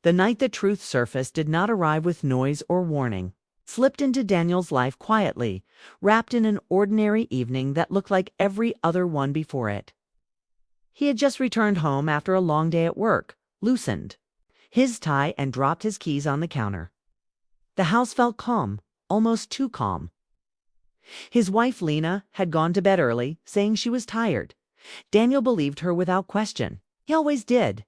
The night the truth surfaced did not arrive with noise or warning. Slipped into Daniel's life quietly, wrapped in an ordinary evening that looked like every other one before it. He had just returned home after a long day at work, loosened his tie and dropped his keys on the counter. The house felt calm, almost too calm. His wife Lena had gone to bed early, saying she was tired. Daniel believed her without question. He always did.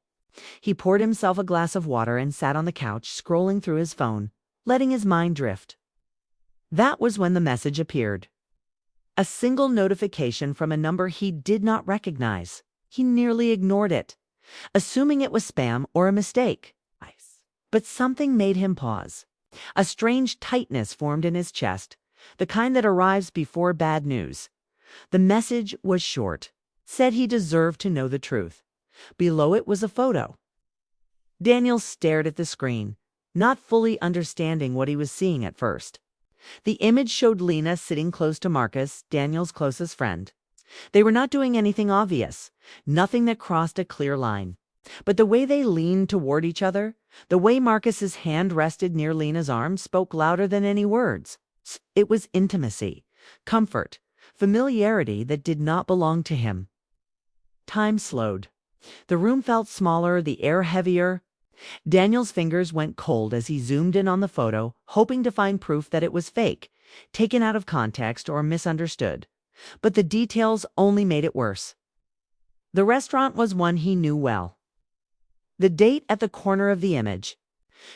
He poured himself a glass of water and sat on the couch, scrolling through his phone, letting his mind drift. That was when the message appeared. A single notification from a number he did not recognize. He nearly ignored it, assuming it was spam or a mistake. But something made him pause. A strange tightness formed in his chest, the kind that arrives before bad news. The message was short, said he deserved to know the truth. Below it was a photo. Daniel stared at the screen, not fully understanding what he was seeing at first. The image showed Lena sitting close to Marcus, Daniel's closest friend. They were not doing anything obvious, nothing that crossed a clear line. But the way they leaned toward each other, the way Marcus's hand rested near Lena's arm, spoke louder than any words. It was intimacy, comfort, familiarity that did not belong to him. Time slowed. The room felt smaller, the air heavier. Daniel's fingers went cold as he zoomed in on the photo, hoping to find proof that it was fake, taken out of context or misunderstood. But the details only made it worse. The restaurant was one he knew well. The date at the corner of the image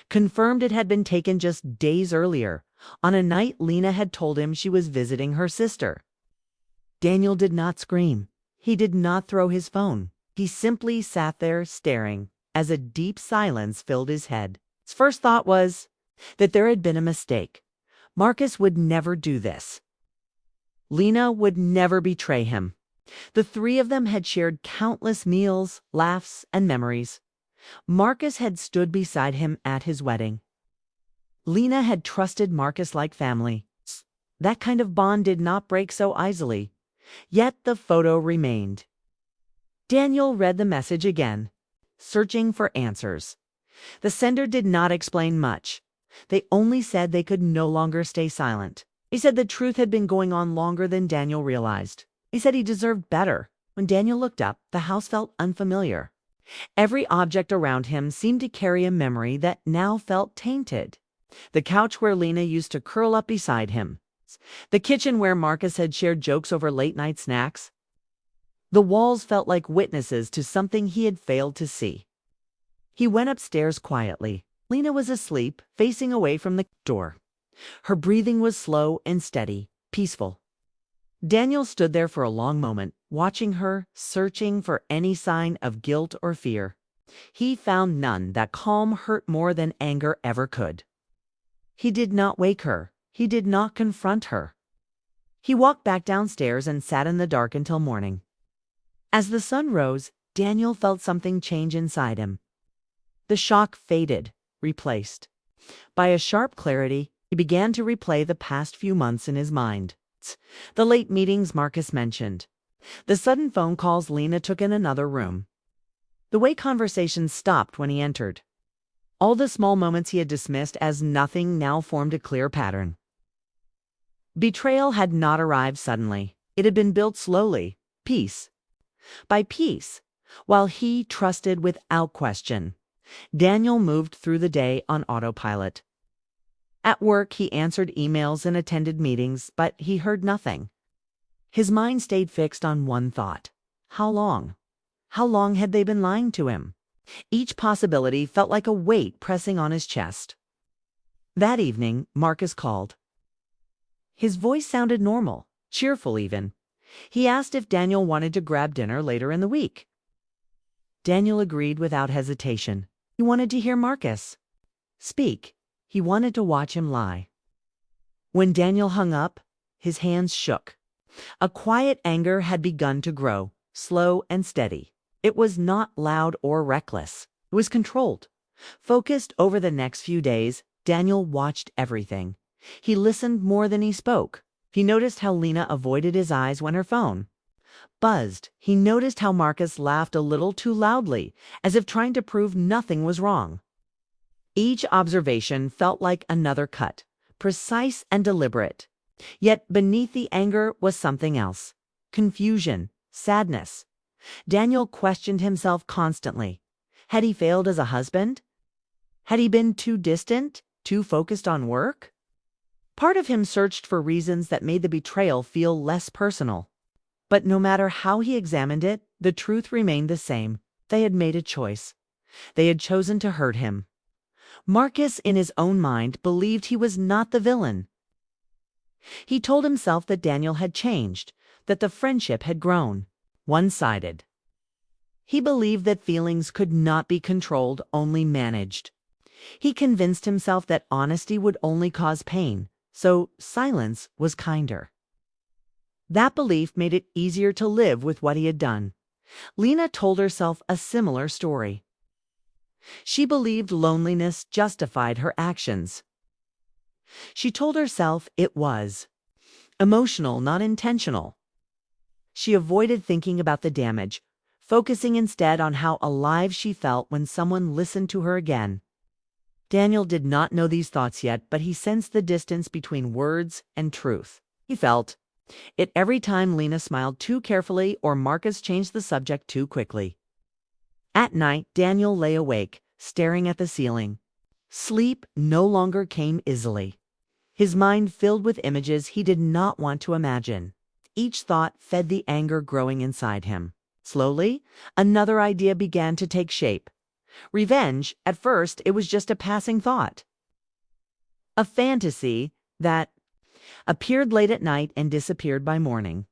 confirmed it had been taken just days earlier, on a night Lena had told him she was visiting her sister. Daniel did not scream. He did not throw his phone. He simply sat there staring as a deep silence filled his head. His first thought was that there had been a mistake. Marcus would never do this. Lena would never betray him. The three of them had shared countless meals, laughs, and memories. Marcus had stood beside him at his wedding. Lena had trusted Marcus like family. That kind of bond did not break so easily. Yet the photo remained. Daniel read the message again, searching for answers. The sender did not explain much. They only said they could no longer stay silent. He said the truth had been going on longer than Daniel realized. He said he deserved better. When Daniel looked up, the house felt unfamiliar. Every object around him seemed to carry a memory that now felt tainted. The couch where Lena used to curl up beside him. The kitchen where Marcus had shared jokes over late-night snacks. The walls felt like witnesses to something he had failed to see. He went upstairs quietly. Lena was asleep, facing away from the door. Her breathing was slow and steady, peaceful. Daniel stood there for a long moment, watching her, searching for any sign of guilt or fear. He found none. That calm hurt more than anger ever could. He did not wake her. He did not confront her. He walked back downstairs and sat in the dark until morning. As the sun rose, Daniel felt something change inside him. The shock faded, replaced by a sharp clarity. He began to replay the past few months in his mind. The late meetings Marcus mentioned. The sudden phone calls Lena took in another room. The way conversations stopped when he entered. All the small moments he had dismissed as nothing now formed a clear pattern. Betrayal had not arrived suddenly. It had been built slowly, piece by piece, while he trusted without question. Daniel moved through the day on autopilot. At work, he answered emails and attended meetings, but he heard nothing. His mind stayed fixed on one thought. How long? How long had they been lying to him? Each possibility felt like a weight pressing on his chest. That evening, Marcus called. His voice sounded normal, cheerful even. He asked if Daniel wanted to grab dinner later in the week. Daniel agreed without hesitation. He wanted to hear Marcus speak. He wanted to watch him lie. When Daniel hung up, his hands shook. A quiet anger had begun to grow, slow and steady. It was not loud or reckless. It was controlled. Focused over the next few days, Daniel watched everything. He listened more than he spoke. He noticed how Lena avoided his eyes when her phone buzzed. He noticed how Marcus laughed a little too loudly, as if trying to prove nothing was wrong. Each observation felt like another cut, precise and deliberate. Yet beneath the anger was something else: confusion, sadness. Daniel questioned himself constantly. Had he failed as a husband? Had he been too distant, too focused on work? Part of him searched for reasons that made the betrayal feel less personal. But no matter how he examined it, the truth remained the same. They had made a choice. They had chosen to hurt him. Marcus, in his own mind, believed he was not the villain. He told himself that Daniel had changed, that the friendship had grown. One-sided. He believed that feelings could not be controlled, only managed. He convinced himself that honesty would only cause pain, so silence was kinder. That belief made it easier to live with what he had done. Lena told herself a similar story. She believed loneliness justified her actions. She told herself it was emotional, not intentional. She avoided thinking about the damage, focusing instead on how alive she felt when someone listened to her again. Daniel did not know these thoughts yet, but he sensed the distance between words and truth. He felt it every time Lena smiled too carefully or Marcus changed the subject too quickly. At night, Daniel lay awake, staring at the ceiling. Sleep no longer came easily. His mind filled with images he did not want to imagine. Each thought fed the anger growing inside him. Slowly, another idea began to take shape. Revenge, at first, it was just a passing thought. A fantasy that appeared late at night and disappeared by morning.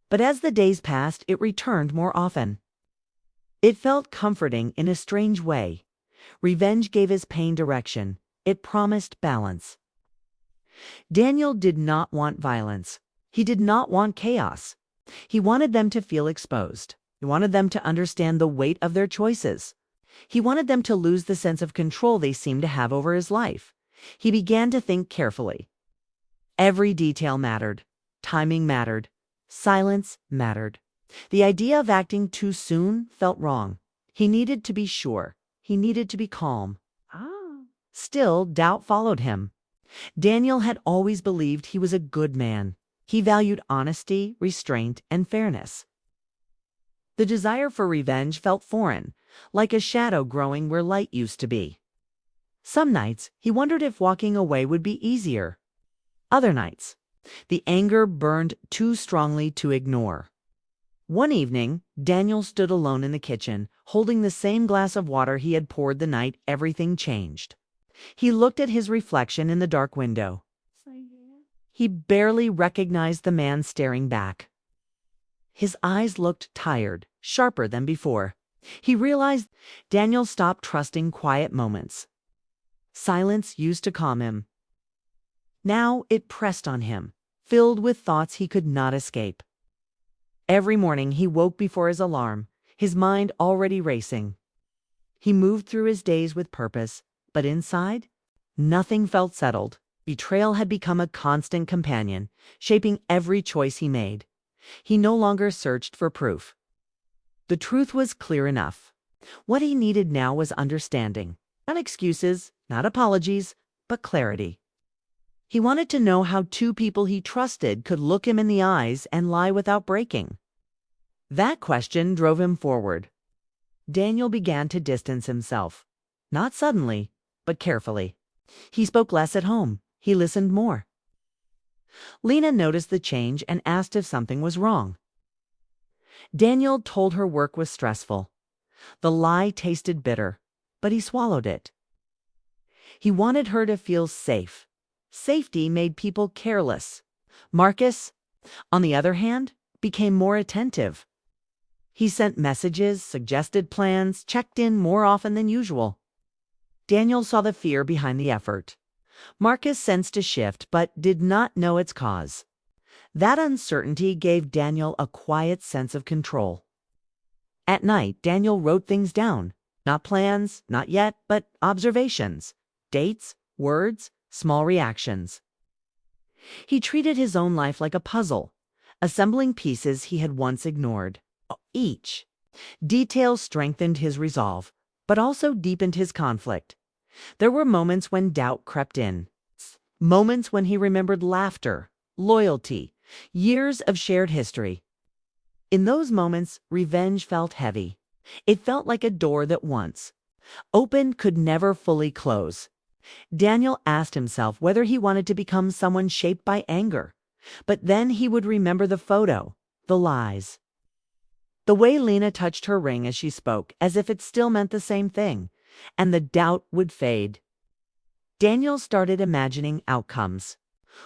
But as the days passed, it returned more often. It felt comforting in a strange way. Revenge gave his pain direction. It promised balance. Daniel did not want violence. He did not want chaos. He wanted them to feel exposed. He wanted them to understand the weight of their choices. He wanted them to lose the sense of control they seemed to have over his life. He began to think carefully. Every detail mattered. Timing mattered. Silence mattered. The idea of acting too soon felt wrong. He needed to be sure. He needed to be calm. Still, doubt followed him. Daniel had always believed he was a good man. He valued honesty, restraint, and fairness. The desire for revenge felt foreign, like a shadow growing where light used to be. Some nights, he wondered if walking away would be easier. Other nights, the anger burned too strongly to ignore. One evening, Daniel stood alone in the kitchen, holding the same glass of water he had poured the night everything changed. He looked at his reflection in the dark window. He barely recognized the man staring back. His eyes looked tired, sharper than before. He realized Daniel stopped trusting quiet moments. Silence used to calm him. Now it pressed on him, filled with thoughts he could not escape. Every morning he woke before his alarm, his mind already racing. He moved through his days with purpose, but inside, nothing felt settled. Betrayal had become a constant companion, shaping every choice he made. He no longer searched for proof. The truth was clear enough. What he needed now was understanding. Not excuses, not apologies, but clarity. He wanted to know how two people he trusted could look him in the eyes and lie without breaking. That question drove him forward. Daniel began to distance himself. Not suddenly, but carefully. He spoke less at home. He listened more. Lena noticed the change and asked if something was wrong. Daniel told her work was stressful. The lie tasted bitter, but he swallowed it. He wanted her to feel safe. Safety made people careless. Marcus, on the other hand, became more attentive. He sent messages, suggested plans, checked in more often than usual. Daniel saw the fear behind the effort. Marcus sensed a shift, but did not know its cause. That uncertainty gave Daniel a quiet sense of control. At night, Daniel wrote things down. Not plans, not yet, but observations. Dates, words, small reactions. He treated his own life like a puzzle, assembling pieces he had once ignored. Each detail strengthened his resolve, but also deepened his conflict. There were moments when doubt crept in. Moments when he remembered laughter, loyalty, years of shared history. In those moments, revenge felt heavy. It felt like a door that once opened could never fully close. Daniel asked himself whether he wanted to become someone shaped by anger. But then he would remember the photo, the lies. The way Lena touched her ring as she spoke, as if it still meant the same thing, and the doubt would fade. Daniel started imagining outcomes.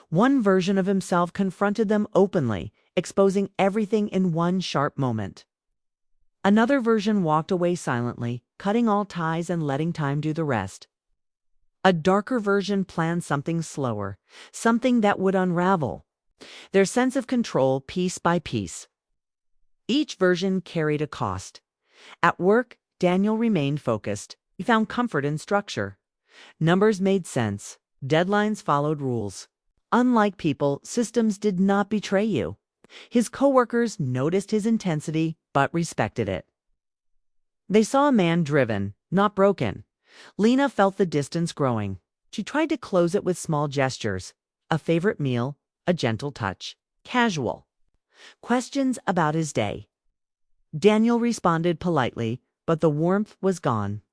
One version of himself confronted them openly, exposing everything in one sharp moment. Another version walked away silently, cutting all ties and letting time do the rest. A darker version planned something slower, something that would unravel their sense of control piece by piece. Each version carried a cost. At work, Daniel remained focused. He found comfort in structure. Numbers made sense. Deadlines followed rules. Unlike people, systems did not betray you. His coworkers noticed his intensity, but respected it. They saw a man driven, not broken. Lena felt the distance growing. She tried to close it with small gestures. A favorite meal, a gentle touch. Casual. Questions about his day. Daniel responded politely, but the warmth was gone.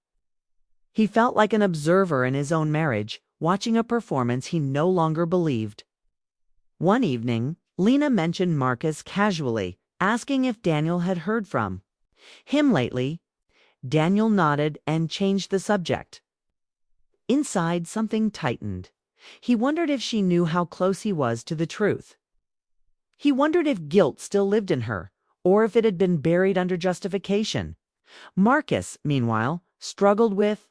He felt like an observer in his own marriage, watching a performance he no longer believed. One evening, Lena mentioned Marcus casually, asking if Daniel had heard from him lately. Daniel nodded and changed the subject. Inside, something tightened. He wondered if she knew how close he was to the truth. He wondered if guilt still lived in her, or if it had been buried under justification. Marcus, meanwhile, struggled with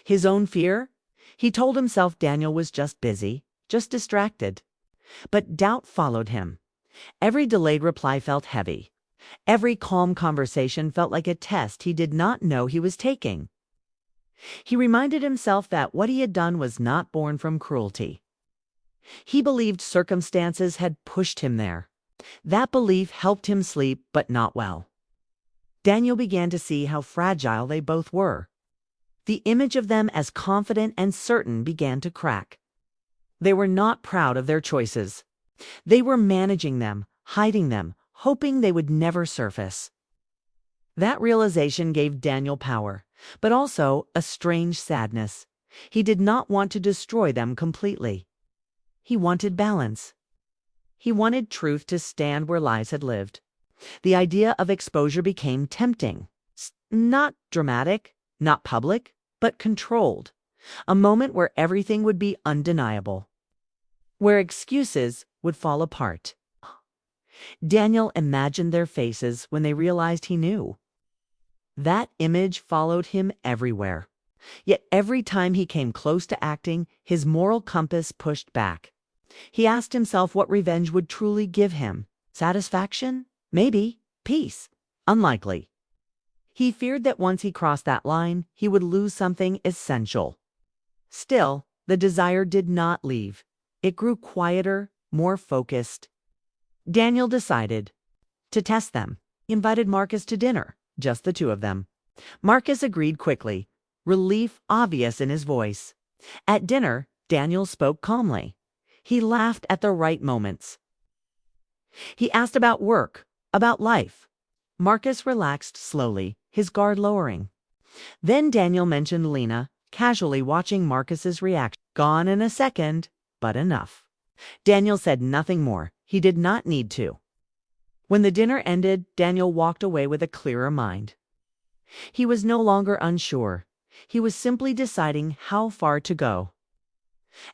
his own fear. He told himself Daniel was just busy, just distracted. But doubt followed him. Every delayed reply felt heavy. Every calm conversation felt like a test he did not know he was taking. He reminded himself that what he had done was not born from cruelty. He believed circumstances had pushed him there. That belief helped him sleep, but not well. Daniel began to see how fragile they both were. The image of them as confident and certain began to crack. They were not proud of their choices. They were managing them, hiding them, hoping they would never surface. That realization gave Daniel power, but also a strange sadness. He did not want to destroy them completely. He wanted balance. He wanted truth to stand where lies had lived. The idea of exposure became tempting. Not dramatic, not public, but controlled. A moment where everything would be undeniable. Where excuses would fall apart. Daniel imagined their faces when they realized he knew. That image followed him everywhere. Yet every time he came close to acting, his moral compass pushed back. He asked himself what revenge would truly give him. Satisfaction? Maybe. Peace? Unlikely. He feared that once he crossed that line, he would lose something essential. Still, the desire did not leave. It grew quieter, more focused. Daniel decided to test them. He invited Marcus to dinner, just the two of them. Marcus agreed quickly, relief obvious in his voice. At dinner, Daniel spoke calmly. He laughed at the right moments. He asked about work, about life. Marcus relaxed slowly, his guard lowering. Then Daniel mentioned Lena, casually watching Marcus's reaction. Gone in a second, but enough. Daniel said nothing more. He did not need to. When the dinner ended, Daniel walked away with a clearer mind. He was no longer unsure. He was simply deciding how far to go.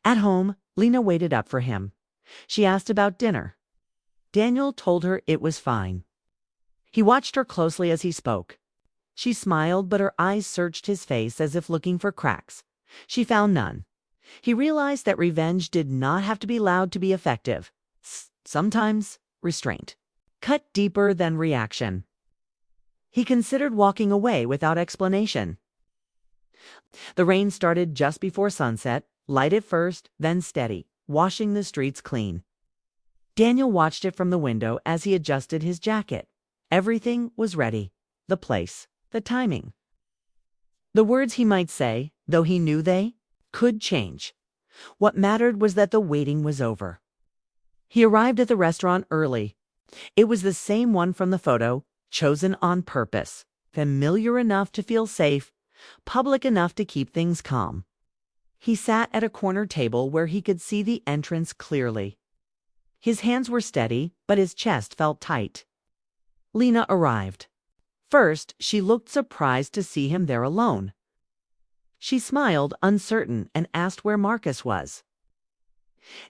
At home, Lena waited up for him. She asked about dinner. Daniel told her it was fine. He watched her closely as he spoke. She smiled, but her eyes searched his face as if looking for cracks. She found none. He realized that revenge did not have to be loud to be effective. Sometimes, restraint cut deeper than reaction. He considered walking away without explanation. The rain started just before sunset, light at first, then steady, washing the streets clean. Daniel watched it from the window as he adjusted his jacket. Everything was ready. The place, the timing. The words he might say, though he knew they could change. What mattered was that the waiting was over. He arrived at the restaurant early. It was the same one from the photo, chosen on purpose, familiar enough to feel safe, public enough to keep things calm. He sat at a corner table where he could see the entrance clearly. His hands were steady, but his chest felt tight. Lena arrived. First, she looked surprised to see him there alone. She smiled, uncertain, and asked where Marcus was.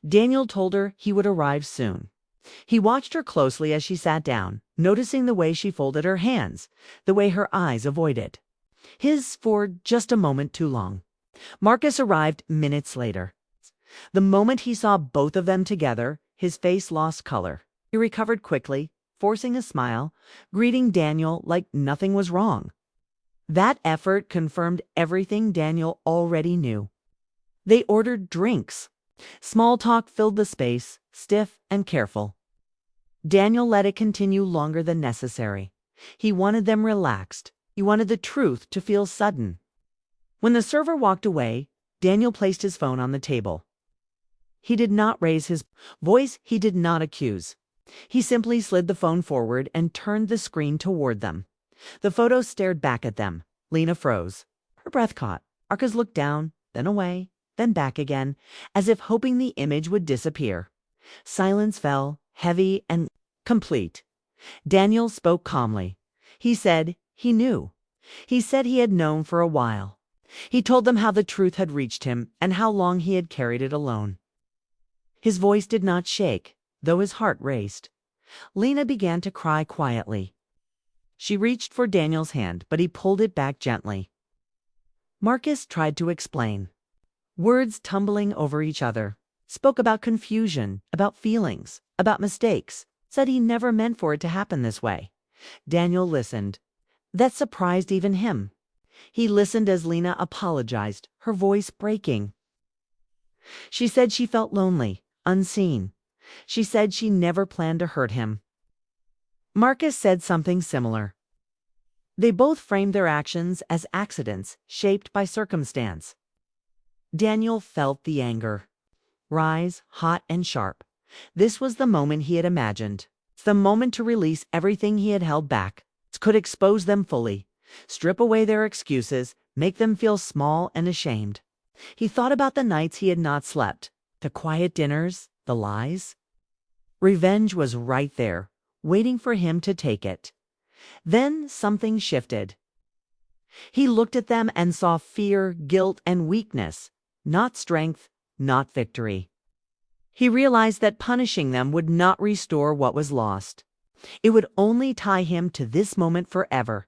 Daniel told her he would arrive soon. He watched her closely as she sat down, noticing the way she folded her hands, the way her eyes avoided his for just a moment too long. Marcus arrived minutes later. The moment he saw both of them together, his face lost color. He recovered quickly, forcing a smile, greeting Daniel like nothing was wrong. That effort confirmed everything Daniel already knew. They ordered drinks. Small talk filled the space, stiff and careful. Daniel let it continue longer than necessary. He wanted them relaxed. He wanted the truth to feel sudden. When the server walked away, Daniel placed his phone on the table. He did not raise his voice, he did not accuse. He simply slid the phone forward and turned the screen toward them. The photo stared back at them. Lena froze. Her breath caught. Marcus looked down, then away, then back again, as if hoping the image would disappear. Silence fell, heavy and complete. Daniel spoke calmly. He said he knew. He said he had known for a while. He told them how the truth had reached him and how long he had carried it alone. His voice did not shake, though his heart raced. Lena began to cry quietly. She reached for Daniel's hand, but he pulled it back gently. Marcus tried to explain. Words tumbling over each other. Spoke about confusion, about feelings, about mistakes. Said he never meant for it to happen this way. Daniel listened. That surprised even him. He listened as Lena apologized, her voice breaking. She said she felt lonely, unseen. She said she never planned to hurt him. Marcus said something similar. They both framed their actions as accidents shaped by circumstance. Daniel felt the anger rise, hot and sharp. This was the moment he had imagined. The moment to release everything he had held back. Could expose them fully, strip away their excuses, make them feel small and ashamed. He thought about the nights he had not slept, the quiet dinners, the lies. Revenge was right there, waiting for him to take it. Then something shifted. He looked at them and saw fear, guilt, and weakness, not strength, not victory. He realized that punishing them would not restore what was lost. It would only tie him to this moment forever.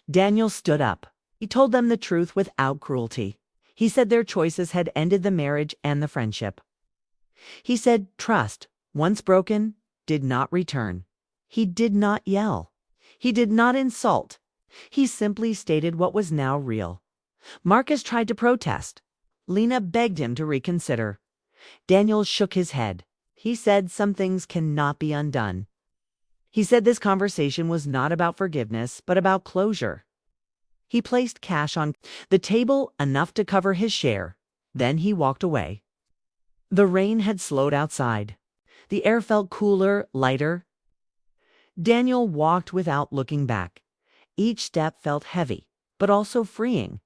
Daniel stood up. He told them the truth without cruelty. He said their choices had ended the marriage and the friendship. He said trust, once broken, did not return. He did not yell. He did not insult. He simply stated what was now real. Marcus tried to protest. Lena begged him to reconsider. Daniel shook his head. He said some things cannot be undone. He said this conversation was not about forgiveness, but about closure. He placed cash on the table, enough to cover his share. Then he walked away. The rain had slowed outside. The air felt cooler, lighter. Daniel walked without looking back. Each step felt heavy, but also freeing.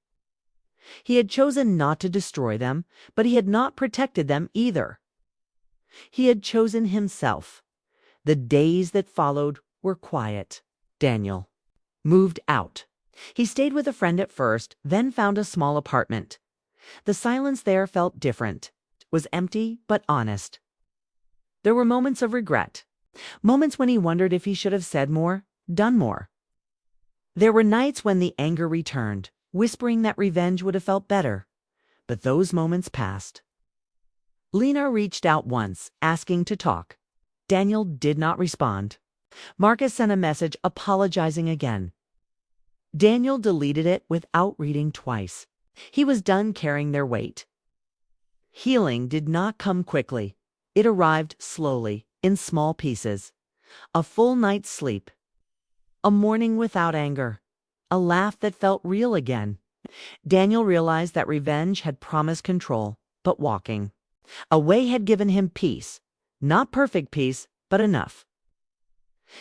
He had chosen not to destroy them, but he had not protected them either. He had chosen himself. The days that followed were quiet. Daniel moved out. He stayed with a friend at first, then found a small apartment. The silence there felt different. It was empty but honest. There were moments of regret, moments when he wondered if he should have said more, done more. There were nights when the anger returned, whispering that revenge would have felt better. But those moments passed. Lena reached out once, asking to talk. Daniel did not respond. Marcus sent a message apologizing again. Daniel deleted it without reading twice. He was done carrying their weight. Healing did not come quickly. It arrived slowly, in small pieces. A full night's sleep. A morning without anger. A laugh that felt real again. Daniel realized that revenge had promised control, but walking away had given him peace. Not perfect peace, but enough.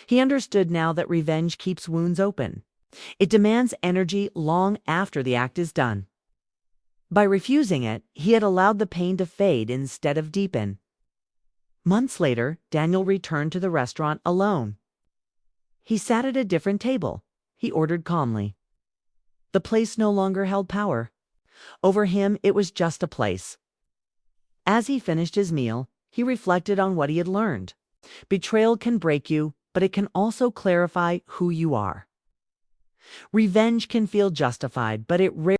He understood now that revenge keeps wounds open. It demands energy long after the act is done. By refusing it, he had allowed the pain to fade instead of deepen. Months later, Daniel returned to the restaurant alone. He sat at a different table. He ordered calmly. The place no longer held power. Over him, it was just a place. As he finished his meal, he reflected on what he had learned. Betrayal can break you, but it can also clarify who you are. Revenge can feel justified, but it rarely